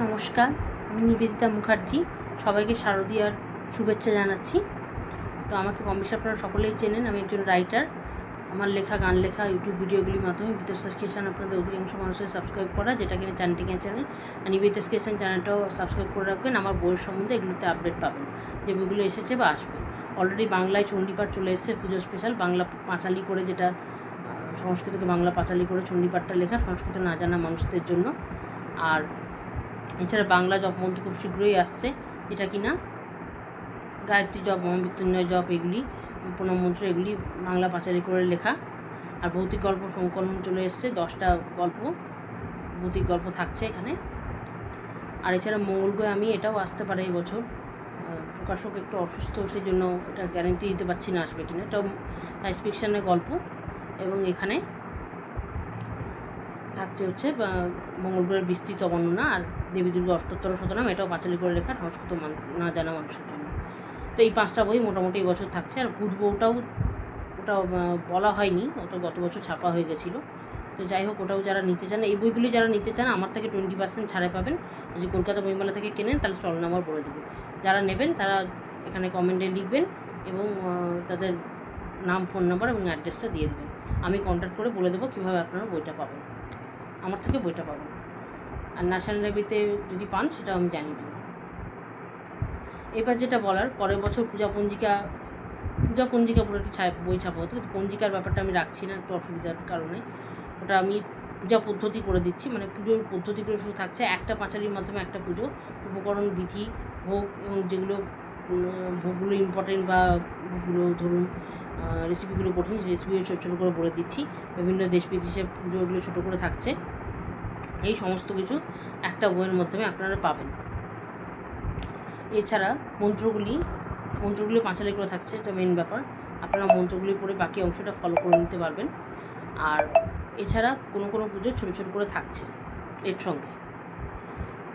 নমস্কার, আমি নিবেদিতা মুখার্জি। সবাইকে শারদীয়ার শুভেচ্ছা জানাচ্ছি। তো আমাকে কম বেশি আপনারা সকলেই চেনেন। আমি একজন রাইটার। আমার লেখা, গান লেখা, ইউটিউব ভিডিওগুলির মাধ্যমে বিদ্যুৎ ক্রিয়েশন আপনাদের অধিকাংশ মানুষের সাবস্ক্রাইব করা, যেটা কিনা চ্যানেলটিকে চ্যানেল আর নিবেদিতা ক্রিয়েশন চ্যানেলটাও সাবস্ক্রাইব করে রাখবেন। আমার বইয়ের সম্বন্ধে এগুলোতে আপডেট পাবেন, যে বইগুলো এসেছে বা আসবে। অলরেডি বাংলায় চণ্ডীপাঠ চলে এসেছে, পুজো স্পেশাল। বাংলা পাঁচালি করে, যেটা সংস্কৃতকে বাংলা পাঁচালি করে চণ্ডীপাঠটা লেখা সংস্কৃত না জানা মানুষদের জন্য। আর এছাড়া বাংলা জপমন্ত্র খুব শীঘ্রই আসছে, এটা কিনা গায়ত্রী জপ, মহামৃত্যুঞ্জয় জপ, এগুলি প্রণব মন্ত্র, এগুলি বাংলা পাঁচালি করে লেখা। আর ভৌতিক গল্প সংকলন চলে এসছে, 10টা গল্প, ভৌতিক গল্প থাকছে এখানে। আর এছাড়া মঙ্গলগ্রহে আমি, এটাও আসতে পারে এই বছর। প্রকাশক একটু অসুস্থ, সেই জন্য এটা গ্যারেন্টি দিতে পারছি না আসবে কিনা। এটাও সায়েন্স ফিকশনের গল্প। এবং এখানে থাকছে হচ্ছে মঙ্গলগ্রহের বিস্তৃত বর্ণনা আর দেবী দুর্গা অষ্টোত্তর শতনাম, এটাও পাঁচালি করে লেখা সংস্কৃত না জানা মানুষের জন্য। তো এই 5টা বই মোটামুটি এই বছর থাকছে। আর ভূত বউটাও, ওটা বলা হয়নি, ওটা গত বছর ছাপা হয়ে গেছিলো। তো যাই হোক, ওটাও যারা নিতে চান, এই বইগুলি যারা নিতে চান, আমার থেকে 20% ছাড়ে পাবেন। যদি কলকাতা বইমেলা থেকে কেনেন তাহলে স্টল নাম্বার বলে দেবো। যারা নেবেন তারা এখানে কমেন্টে লিখবেন এবং তাদের নাম, ফোন নাম্বার এবং অ্যাড্রেসটা দিয়ে দেবেন। আমি কন্ট্যাক্ট করে বলে দেবো কীভাবে আপনারা বইটা পাবেন, আমার থেকে বইটা পাবেন। আর ন্যাশনাল লাইব্রেরিতে যদি পান সেটাও আমি জানিয়ে দেবো। এবার যেটা বলার, পরের বছর পূজা পঞ্জিকা পুরো একটি বই ছাপা হতো, কিন্তু পঞ্জিকার ব্যাপারটা আমি রাখছি না, একটু অসুবিধার কারণে। ওটা আমি পূজা পদ্ধতি করে দিচ্ছি, মানে পুজোর পদ্ধতিগুলো শুধু থাকছে। একটা পাঁচালির মাধ্যমে একটা পুজো, উপকরণ, বিধি, ভোগ, এবং যেগুলো ভোগগুলো ইম্পর্টেন্ট বা ভোগগুলো ধরুন রেসিপিগুলো কঠিন, রেসিপিগুলো ছোটো ছোটো করে বলে দিচ্ছি। বিভিন্ন দেশ বিদেশের পুজোগুলো ছোটো করে থাকছে। এই সমস্ত কিছু একটা বইয়ের মাধ্যমে আপনারা পাবেন। এছাড়া মন্ত্রগুলি পাঁচালি করে থাকছে, এটা মেন ব্যাপার। আপনারা মন্ত্রগুলি পড়ে বাকি অংশটা ফলো করে নিতে পারবেন। আর এছাড়া কোনো কোনো পুজো ছোটো ছোটো করে থাকছে এর সঙ্গে।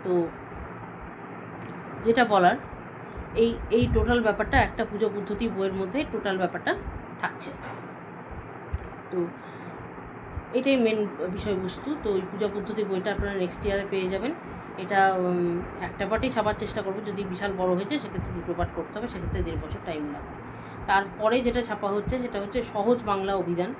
তো যেটা বলার, এই টোটাল ব্যাপারটা একটা পুজো পদ্ধতি বইয়ের মধ্যে টোটাল ব্যাপারটা থাকছে। তো এটাই মেন বিষয়বস্তু। তো ওই পূজা পদ্ধতি বইটা আপনারা নেক্সট ইয়ারে পেয়ে যাবেন। এটা একটা পার্টেই ছাপার চেষ্টা করবো, যদি বিশাল বড় হয়ে যায় সেক্ষেত্রে 2টো পার্ট করতে হবে, সেক্ষেত্রে 1.5 বছর টাইম লাগবে। তারপরে যেটা ছাপা হচ্ছে সেটা হচ্ছে সহজ বাংলা অভিধান।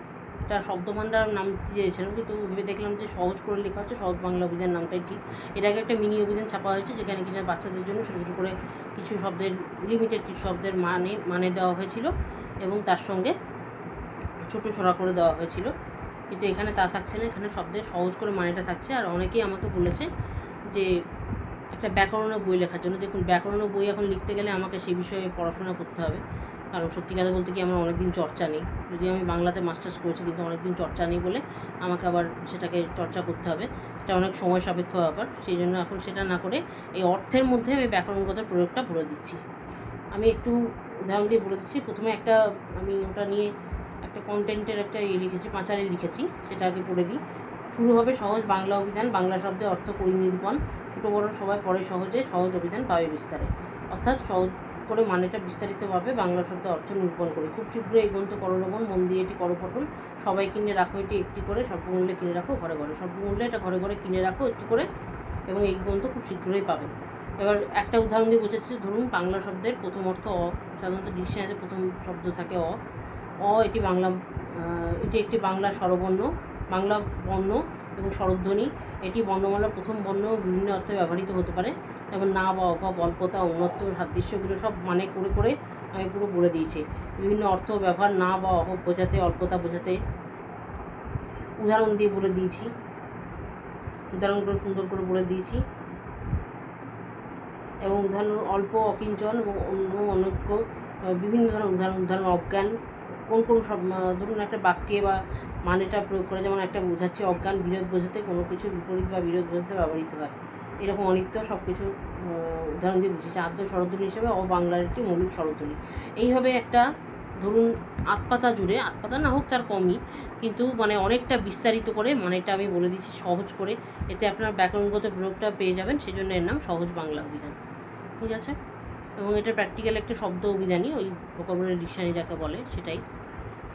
এটা শব্দভাণ্ডার নাম দিয়েছিলাম, কিন্তু ভেবে দেখলাম যে সহজ করে লেখা হচ্ছে, সহজ বাংলা অভিধান নামটাই ঠিক। এর আগে একটা মিনি অভিধান ছাপা হয়েছে, যেখানে কিনা বাচ্চাদের জন্য ছোটো ছোটো করে কিছু শব্দের, লিমিটেড কিছু শব্দের মানে দেওয়া হয়েছিল এবং তার সঙ্গে ছোটো ছড়া করে দেওয়া হয়েছিল। কিন্তু এখানে তা থাকছে না, এখানে শব্দের সহজ করে মানেটা থাকছে। আর অনেকেই আমাকে বলেছে যে একটা ব্যাকরণের বই লেখার জন্য। দেখুন, ব্যাকরণের বই এখন লিখতে গেলে আমাকে সেই বিষয়ে পড়াশোনা করতে হবে, কারণ সত্যি কথা বলতে কি আমার অনেক দিন চর্চা নেই। যদি আমি বাংলাতে মাস্টার্স করেছি, কিন্তু অনেক দিন চর্চা নেই বলে আমাকে আবার সেটাকে চর্চা করতে হবে। এটা অনেক সময় সাপেক্ষ ব্যাপার, সেই জন্য এখন সেটা না করে এই অর্থের মধ্যে আমি ব্যাকরণগত প্রয়োগটা বলে দিচ্ছি। আমি একটু উদাহরণ দিয়ে বলে দিচ্ছি। প্রথমে আমি ওটা নিয়ে একটা কন্টেন্টের একটা লিখেছি, পাঁচালি লিখেছি, সেটা আগে পড়ে দিই। শুরু হবে সহজ বাংলা অভিধান, বাংলা শব্দে অর্থ পরিনিরূপণ, ছোটো বড় সবাই পড়ে সহজে, সহজ অভিধান পাবে বিস্তারে। অর্থাৎ সহজ করে মানেটা বিস্তারিতভাবে বাংলা শব্দে অর্থ নিরূপণ করি। খুব শীঘ্রই এই গ্রন্থ করলবন, মন দিয়ে এটি করো পঠন, সবাই কিনে রাখো এটি একটি করে, স্বল্পমূল্যে কিনে রাখো ঘরে ঘরে। স্বল্পমূল্যে এটা ঘরে ঘরে কিনে রাখো একটি করে, এবং এই গ্রন্থ খুব শীঘ্রই পাবেন। এবার একটা উদাহরণ দিয়ে বোঝাচ্ছি। ধরুন, বাংলা শব্দের প্রথম অর্থ অ। সাধারণত ডিকশনারিতে প্রথম শব্দ থাকে অ। এটি একটি বাংলা স্বরবর্ণ, বাংলা বর্ণ এবং স্বরধ্বনি। এটি বর্ণমালার প্রথম বর্ণ, বিভিন্ন অর্থে ব্যবহৃত হতে পারে, যেমন না বা অভাব, অল্পতা, ঔন্নত্য, সাদৃশ্যগুলো সব মানে করে করে আমি পুরো বলে দিয়েছি। বিভিন্ন অর্থ ব্যবহার, না বা অভাব বোঝাতে, অল্পতা বোঝাতে উদাহরণ দিয়ে বলে দিয়েছি, উদাহরণগুলো সুন্দর করে বলে দিয়েছি। এবং উদাহরণ অল্প, অকিঞ্চন এবং অন্য অনৈক্য, বিভিন্ন ধরনের উদাহরণ অজ্ঞান, কোন কোন সব, ধরুন একটা বাক্যে বা মানেটা প্রয়োগ করে, যেমন একটা বোঝাচ্ছে অজ্ঞান বিরোধ বোঝাতে, কোনো কিছু বিপরীত বা বিরোধ বোঝাতে ব্যবহৃত হয়। এরকম অনিত্য সব কিছু উদাহরণ দিয়ে বুঝেছে। আদ্য স্বরধ্বনি হিসেবে বাংলার একটি মৌলিক স্বরধ্বনি। এইভাবে একটা, ধরুন 8 পাতা জুড়ে, 8 পাতা না হোক তার কমই, কিন্তু মানে অনেকটা বিস্তারিত করে মানেটা আমি বলে দিচ্ছি সহজ করে। এতে আপনার ব্যাকরণগত প্রয়োগটা পেয়ে যাবেন, সেই জন্য এর নাম সহজ বাংলা অভিধান। ঠিক আছে? এবং এটা প্র্যাকটিক্যাল একটা শব্দ অভিধানই, ওই ভোকাবুলারি ডিকশনারি যাকে বলে সেটাই,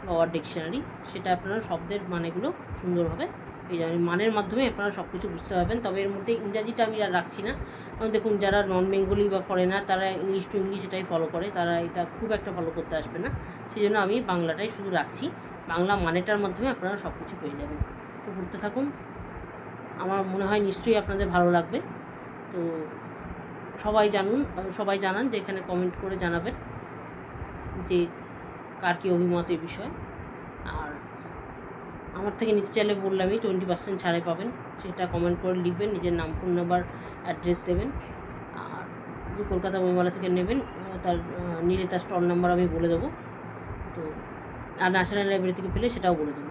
বা ওয়ার্ড ডিকশনারি। সেটা আপনারা শব্দের মানেগুলো সুন্দরভাবে এই মানের মাধ্যমে আপনারা সব কিছু বুঝতে পারবেন। তবে এর মধ্যে ইংরাজিটা আমি আর রাখছি না, কারণ দেখুন যারা নন বেঙ্গলি বা ফরেনার তারা ইংলিশ টু ইংলিশ এটাই ফলো করে, তারা এটা খুব একটা ফলো করতে আসবে না, সেই জন্য আমি বাংলাটাই শুধু রাখছি। বাংলা মানেটার মাধ্যমে আপনারা সব কিছু পেয়ে যাবেন। তো পড়তে থাকুন, আমার মনে হয় নিশ্চয়ই আপনাদের ভালো লাগবে। তো সবাই জানান যে এখানে কমেন্ট করে জানাবেন যে কার কী অভিমত এই বিষয়ে। আর আমার থেকে নিতে চাইলে বললামই 20% ছাড়ে পাবেন, সেটা কমেন্ট করে লিখবেন, নিজের নাম, ফোন নাম্বার, অ্যাড্রেস দেবেন। আর যদি কলকাতা বইমেলা থেকে নেবেন নিলে তার স্টল নাম্বার আমি বলে দেবো। তো আর ন্যাশনাল লাইব্রেরি থেকে পেলে সেটাও বলে দেবো।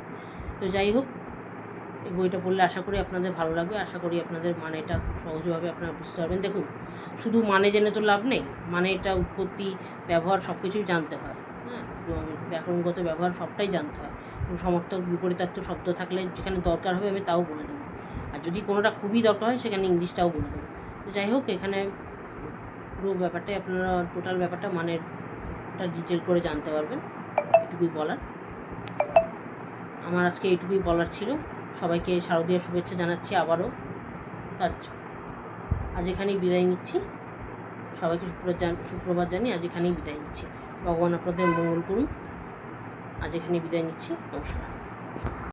তো যাই হোক, এই বইটা পড়লে আশা করি আপনাদের ভালো লাগবে, আশা করি আপনাদের মানেটা খুব সহজভাবে আপনারা বুঝতে পারবেন। দেখুন, শুধু মানে জেনে তো লাভ নেই, মানে এটা উৎপত্তি, ব্যবহার সব কিছুই জানতে হয়। হ্যাঁ, ব্যাকরণগত ব্যবহার সবটাই জানতে হয়। সমর্থক বিপরীতার্থ শব্দ থাকলে যেখানে দরকার হবে আমি তাও বলে দেবো, আর যদি কোনোটা খুবই দরকার হয় সেখানে ইংলিশটাও বলে দেবো। তো যাই হোক, এখানে পুরো ব্যাপারটাই আপনারা টোটাল ব্যাপারটা মানেরটা ডিটেল করে জানতে পারবেন। এটুকুই বলার, আমার আজকে এইটুকুই বলার ছিল। সবাইকে শারদীয় শুভেচ্ছা জানাচ্ছি আবারও। আচ্ছা, আজ এখানেই বিদায় নিচ্ছি, সবাইকে সুপ্রভাত জানিয়ে আজ এখানেই বিদায় নিচ্ছি। ভগবান আপনাদের মঙ্গল করুন। আজ এখানেই বিদায় নিচ্ছি, নমস্কার।